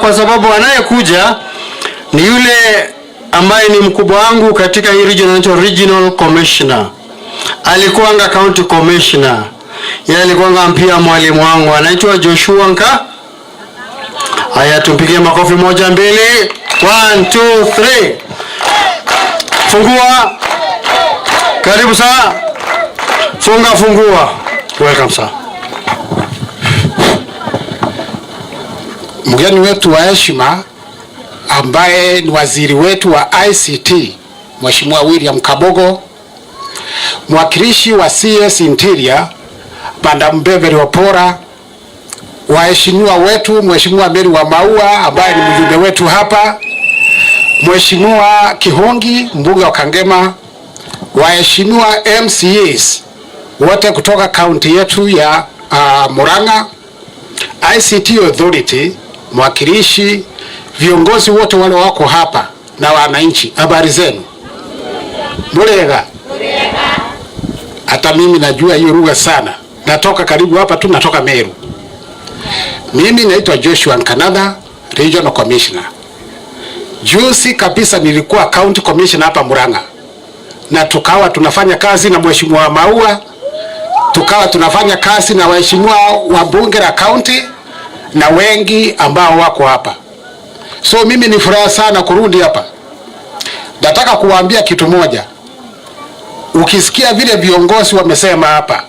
Kwa sababu anayekuja ni yule ambaye ni mkubwa wangu katika hii regional commissioner. Alikuwanga county commissioner. Yeye alikuwanga pia mwalimu wangu. Anaitwa Joshua Nka. Haya, tumpigie makofi 1 2 1 2 3. Fungua. Karibu sana. Fungua. Welcome sir. Mgeni wetu wa heshima ambaye ni waziri wetu wa ICT Mheshimiwa William Kabogo, mwakilishi wa CS Interior Madam Beverly Opora, waheshimiwa wetu Mheshimiwa Mary wa Maua ambaye ni mjumbe wetu hapa, Mheshimiwa Kihongi mbunge wa Kangema, waheshimiwa MCAs wote kutoka kaunti yetu ya Murang'a, ICT Authority, mwakilishi, viongozi wote wale wako hapa na wananchi, habari zenu? Murega. Hata mimi najua hiyo lugha sana. Natoka karibu hapa tu, natoka Meru. Mimi naitwa Joshua Nkanada, Regional Commissioner. Juzi kabisa nilikuwa County Commissioner hapa Murang'a. Na tukawa tunafanya kazi na Mheshimiwa Maua, tukawa tunafanya kazi na waheshimiwa wa bunge la county na wengi ambao wako hapa. So mimi ni furaha sana kurudi hapa. Nataka kuwaambia kitu moja. Ukisikia vile viongozi wamesema hapa,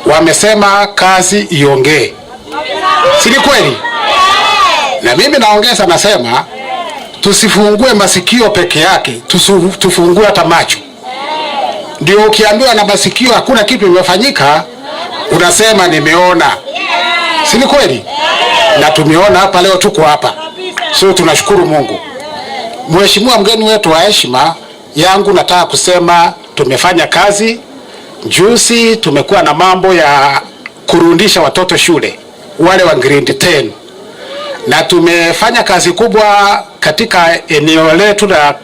wamesema kazi iongee. Si ni kweli? Na mimi naongeza nasema tusifungue masikio peke yake, tufungue hata macho. Ndio ukiambiwa na masikio hakuna kitu kimefanyika, unasema nimeona. Si ni kweli? Na tumeona hapa leo, tuko hapa. So tunashukuru Mungu. Mheshimiwa mgeni wetu wa heshima yangu, nataka kusema tumefanya kazi. Juzi tumekuwa na mambo ya kurudisha watoto shule, wale wa grade 10. Na tumefanya kazi kubwa katika eneo letu la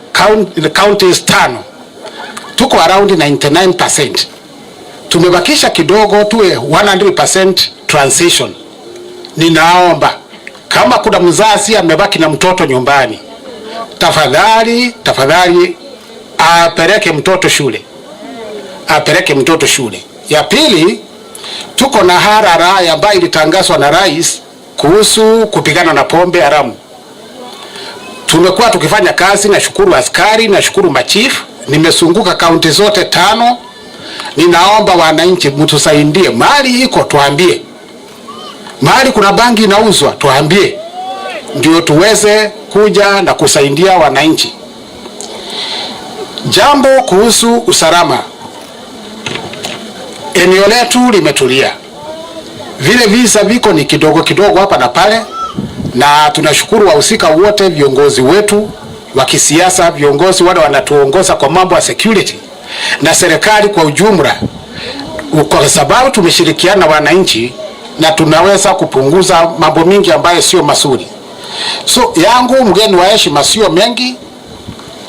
counties 5. Tuko around 99%. Tumebakisha kidogo tuwe 100% transition. Ninaomba kama kuna mzazi amebaki na mtoto nyumbani, tafadhali apeleke mtoto shule. Ya pili, tuko na harara ambayo ilitangazwa na rais kuhusu kupigana na pombe haramu. Tumekuwa tukifanya kazi, na shukuru askari, na shukuru machief. Nimesunguka kaunti zote 5. Ninaomba wananchi mtusaidie. Mali iko tuambie. Mahali kuna bangi inauzwa tuambie, ndio tuweze kuja na kusaidia wananchi. Jambo kuhusu usalama, eneo letu limetulia. Vile visa viko ni kidogo hapa na pale, na tunashukuru wahusika wote, viongozi wetu wa kisiasa, viongozi wale wanatuongoza kwa mambo ya security, na serikali kwa ujumla, kwa sababu tumeshirikiana na wananchi na tunaweza kupunguza mambo mingi ambayo sio mazuri. So yangu mgeni wa heshima sio mengi,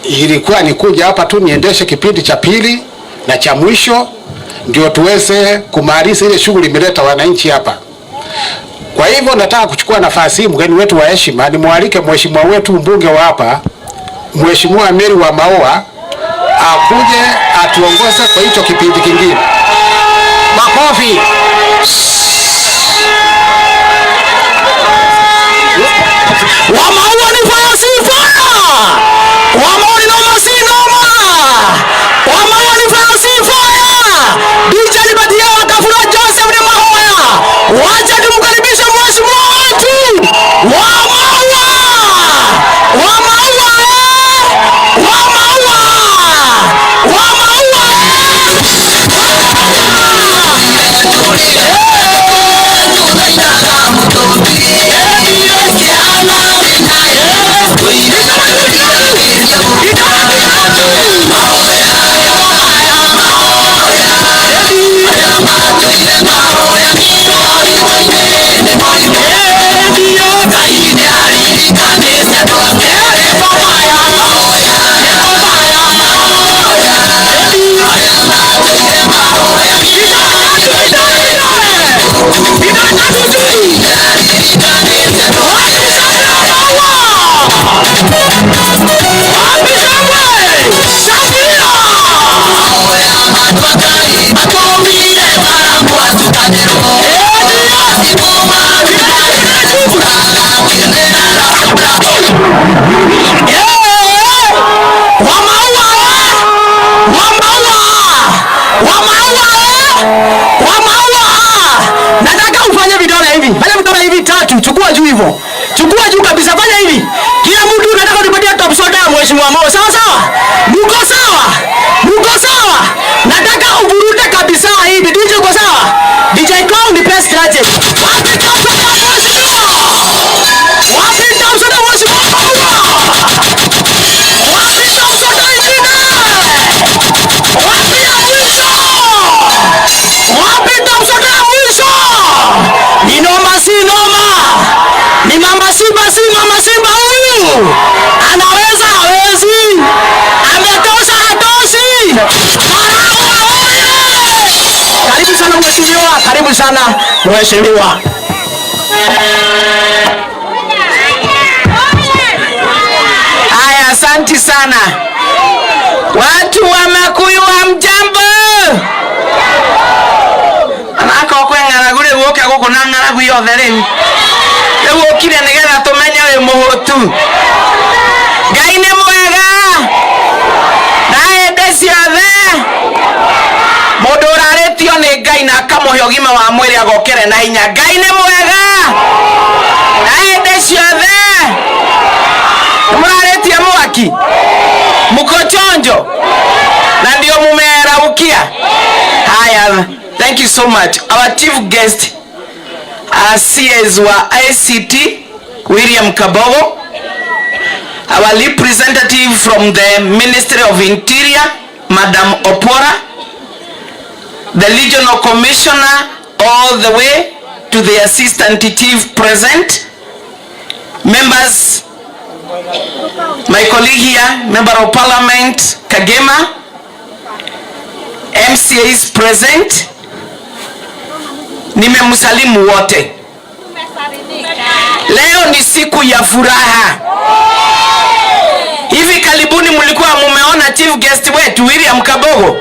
ilikuwa nikuja hapa tu niendeshe kipindi cha pili na cha mwisho, ndio tuweze kumaliza ile shughuli imeleta wananchi hapa. Kwa hivyo nataka kuchukua nafasi hii, mgeni wetu wa heshima, nimwalike mheshimiwa wetu mbunge wa hapa, Mheshimiwa Mary wa Maua, akuje atuongoze kwa hicho kipindi kingine. Makofi. Wa Maua ni faya sifa. Wa Maua ni noma si noma. Wa Maua ni faya sifa. DJ Libadia wakafuna Joseph ni Mahoya. Wacha tumkaribishe mheshimiwa wetu. Wa Maua. Wa Maua. Wa Maua. Wa Maua. Fungua juu kabisa, fanya hivi. Kila mtu nataka unipatie top soda ya Mheshimiwa Mo. Sawa sawa? Mko sawa? Mko sawa? Nataka uvurute kabisa hivi. DJ uko sawa? DJ Kong ni best graduate. Wapi top soda ya Mheshimiwa? Wapi top soda ya Mheshimiwa? Wapi top soda ingine? Wapi ya mwisho? Wapi top soda ya mwisho? Ni noma si noma. Ni mama Simba si mama Simba huyu. Anaweza hawezi. Ametosha hatoshi. Karibu sana mheshimiwa, karibu sana mheshimiwa. Haya, asante sana. Watu wa Makuyu wa mjambo. Anaka okwengana gure woke gukunangana guyothereni. Ewo kire nigetha tumenye we muhutu. Ngai ni mwega. Naende ciothe. Mundu uraritio ni Ngai na akamuhe ũgima wa mwĩrĩ agokere na hinya. Ngai ni mwega. Naende ciothe. Muraritie mwaki. Muko chonjo. Na ndio mumeraukia. Haya, thank you so much. Our chief guest CS wa ICT William Kabogo, our representative from the Ministry of Interior Madam Opora, the Regional Commissioner all the way to the Assistant Chief present, members, my colleague here, Member of Parliament Kagema, MCAs present. Nimemsalimu wote. Leo ni siku ya furaha. Hivi karibuni mlikuwa mumeona chief guest wetu William Kabogo?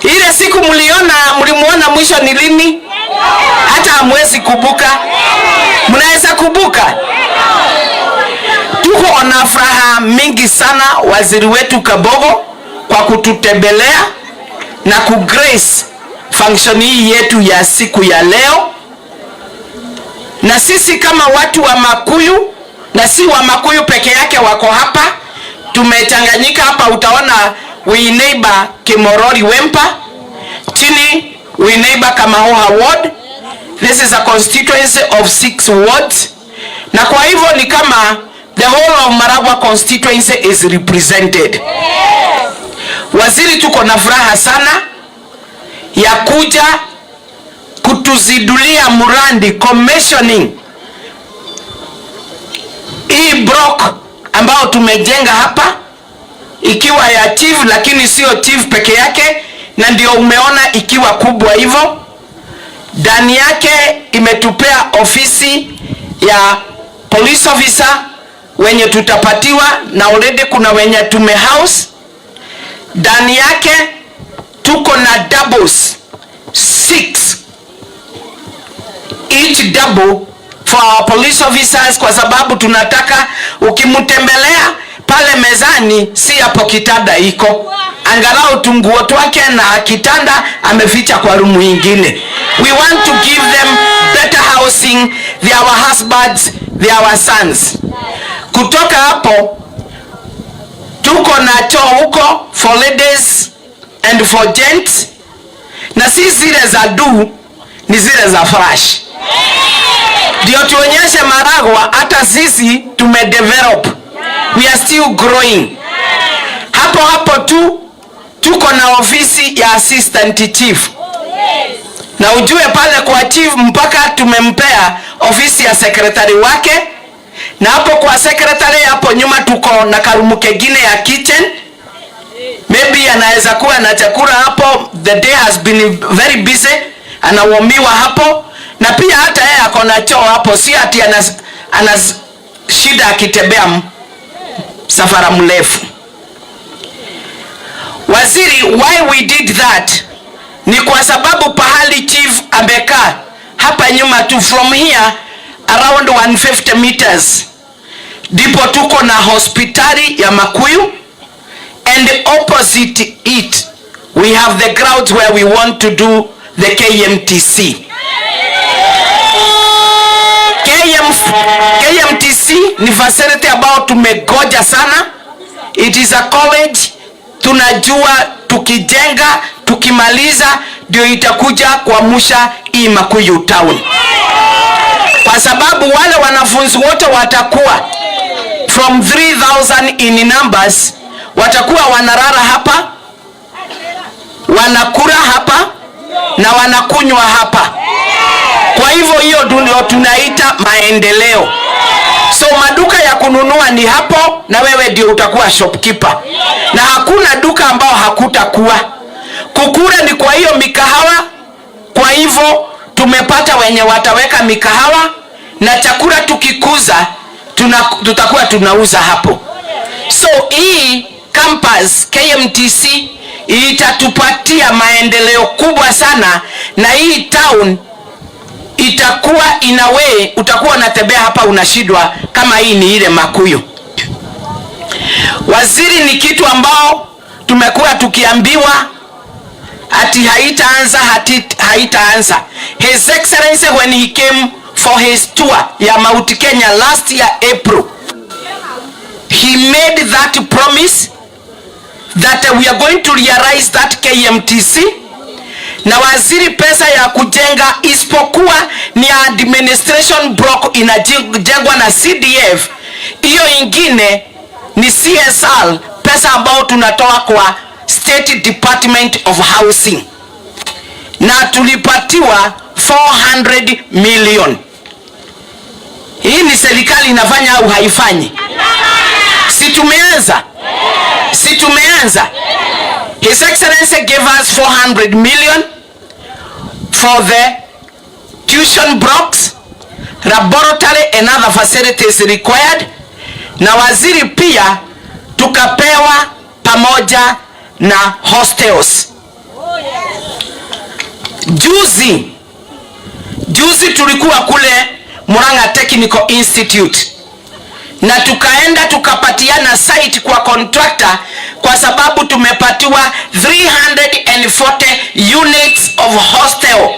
Ile siku mlimuona mwisho ni lini? Hata hamwezi kubuka. Mnaweza kubuka? Tuko na furaha mingi sana waziri wetu Kabogo kwa kututembelea na kugrace function hii yetu ya siku ya leo. Na sisi kama watu wa Makuyu, na si wa Makuyu peke yake wako hapa, tumechanganyika hapa. Utaona we neighbor Kimorori Wempa, chini we neighbor Kamahoha ward. This is a constituency of 6 wards. Na kwa hivyo ni kama the whole of Maragwa constituency is represented. Waziri, tuko na furaha sana ya kuja kutuzidulia murandi commissioning hii block ambao tumejenga hapa, ikiwa ya chief, lakini sio chief peke yake, na ndio umeona ikiwa kubwa hivyo. Ndani yake imetupea ofisi ya police officer wenye tutapatiwa, na already kuna wenye tumehouse. Ndani yake tuko na doubles 6, each double for our police officers, kwa sababu tunataka ukimtembelea pale mezani si hapo kitanda iko, angalau tunguo twake na kitanda ameficha kwa rumu nyingine. We want to give them better housing, they are our husbands, they are our sons. Kutoka hapo tuko na choo huko for ladies and for gents, na si zile za ni zile za fresh. Ndio tuonyeshe Maragwa hata sisi tumedevelop, we are still growing. Hapo tu tuko na ofisi ya assistant chief, na ujue pale kwa chief mpaka tumempea ofisi ya secretary wake, na hapo kwa secretary hapo nyuma tuko na karumu kengine ya kitchen. Maybe anaweza kuwa na chakula hapo, the day has been very busy, anawamiwa hapo. Na pia hata yeye ako na choo hapo, si ati ana shida akitembea safara mrefu. Waziri, why we did that ni kwa sababu pahali chief amekaa hapa nyuma tu, from here around 150 meters ndipo tuko na hospitali ya Makuyu, and opposite it we have the grounds where we want to do the KMTC. KMTC ni facility ambao tumegoja sana. It is a college, tunajua tukijenga, tukimaliza ndio itakuja kuamsha hii Makuyu town, kwa sababu wale wanafunzi wote watakuwa from 3000 in numbers, watakuwa wanarara hapa, wanakula hapa na wanakunywa hapa. Kwa hivyo hiyo ndio tunaita maendeleo. So maduka ya kununua ni hapo, na wewe ndio utakuwa shopkeeper, na hakuna duka ambao hakutakuwa. Kukura ni kwa hiyo mikahawa. Kwa hivyo tumepata wenye wataweka mikahawa, na chakula tukikuza tutakuwa tunauza hapo. So hii campus KMTC itatupatia maendeleo kubwa sana, na hii town itakuwa inawe, utakuwa unatembea hapa unashindwa kama hii ni ile Makuyu. Waziri ni kitu ambao tumekuwa tukiambiwa ati haitaanza. His Excellency when he came for his tour ya Mount Kenya last year April, he made that promise that we are going to realize that KMTC. Na waziri, pesa ya kujenga isipokuwa ni administration block inajengwa na CDF, hiyo ingine ni CSR, pesa ambao tunatoa kwa State Department of Housing, na tulipatiwa 400 million. Hii ni serikali inafanya au haifanyi? Si tumeanza? Si tumeanza? His Excellency gave us 400 million for the tuition blocks, laboratory and other facilities required. Na waziri pia tukapewa pamoja na hostels. Juzi tulikuwa kule Murang'a Technical Institute, na tukaenda tukapatiana site kwa contractor, kwa sababu tumepatiwa 340 units of hostel.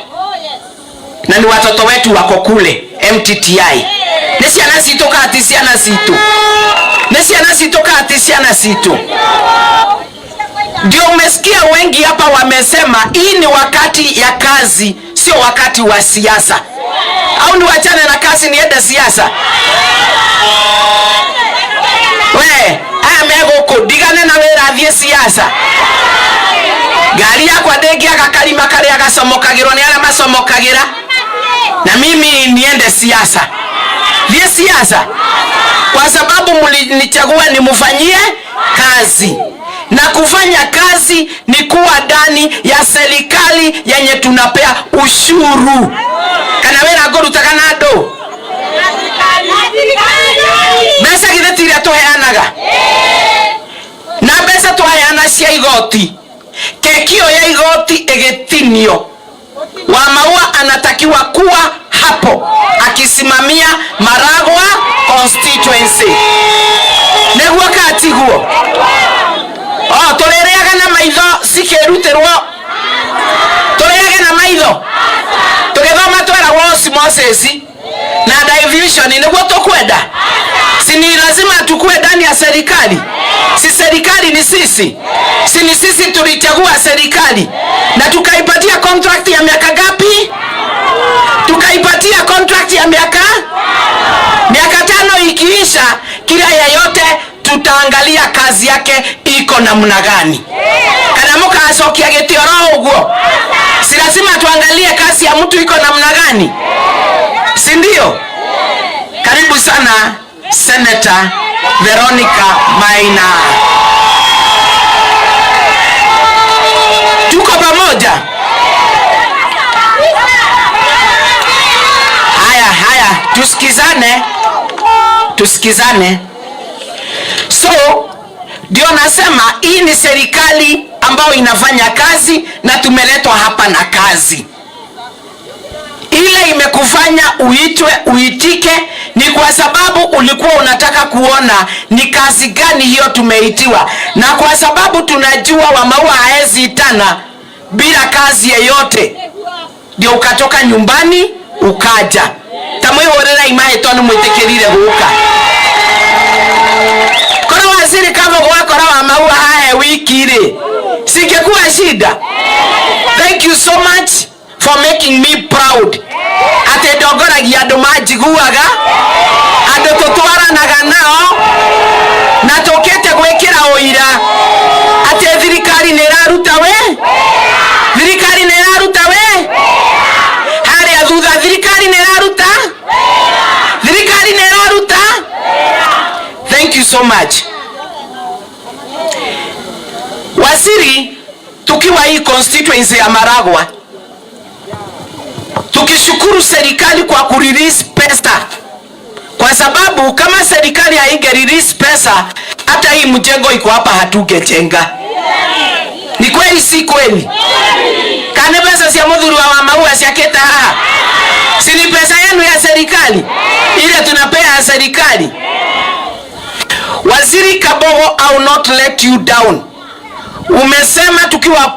Na ni watoto wetu wako kule MTTI. Nesiana sitoka atisiana situ. Nesiana sitoka atisiana situ. Ndio umesikia wengi hapa wamesema hii ni wakati ya kazi, sio wakati wa siasa. Au ni wachane na kazi niende siasa? We, mego kudigane na wera thie siasa. Gari yakwa ndegi akakalima kale agasomokagirwa ni ala masomokagira. Na mimi niende siasa. Thie siasa. Kwa sababu mlinichagua nimufanyie kazi. Na kufanya kazi ni kuwa ndani ya serikali yenye tunapea ushuru. Kana wera goru takanado. Besa githetiria tuheanaga. Na besa tuheana cia igoti. Kekio ya igoti egetinio. Wamaua anatakiwa kuwa hapo akisimamia Maragwa constituency. Neguo katiguo. Tolereaga na maitho sikeruterwo. Tolereaga na maitho. Tugethoma twera wosi Moses na division neguo tukwenda. Si ni lazima tukue ndani ya serikali? Si serikali ni sisi? Si ni sisi tulichagua serikali? Na tukaipatia contract ya miaka gapi? Tukaipatia contract ya miaka 5 ikiisha, kila yeyote tutaangalia kazi yake iko namna gani. Kana muka asokia getioro uguo. Si lazima tuangalie kazi ya mtu iko namna gani? Si ndio? Karibu sana Senator Veronica Maina. Tuko pamoja. Haya, tusikizane. So, ndio nasema hii ni serikali ambayo inafanya kazi, na tumeletwa hapa na kazi. Ile imekufanya uitike ni kwa sababu ulikuwa unataka kuona ni kazi gani hiyo tumeitiwa, na kwa sababu tunajua Wamaua haezi itana bila kazi yeyote, ndio ukatoka nyumbani ukaja. tamwihorera imahe tonu mwitikirire guka kora waziri kama gwakora wa maua hahe wiki ri singekuwa shida. Thank you so much for making me proud. Ate ndongoragia andu manjiguaga, andu tutwaranaga nao na tukite gwikira uira ate thirikari ni iraruta we, thirikari ni iraruta we, haria thutha thirikari ni iraruta, thirikari ni iraruta. Thank you so much. Waziri, tukiwa hii constituency ya Maragwa, tukishukuru serikali kwa kurelease pesa, kwa sababu kama serikali hainge release pesa hata hii mjengo iko hapa hatugejenga. Ni kweli si kweli? Kana pesa cia muthuri wa maua ciaketa haha, si ni pesa yenu ya serikali ile tunapea ya serikali? Waziri Kabogo, I will not let you down. Umesema tukiwa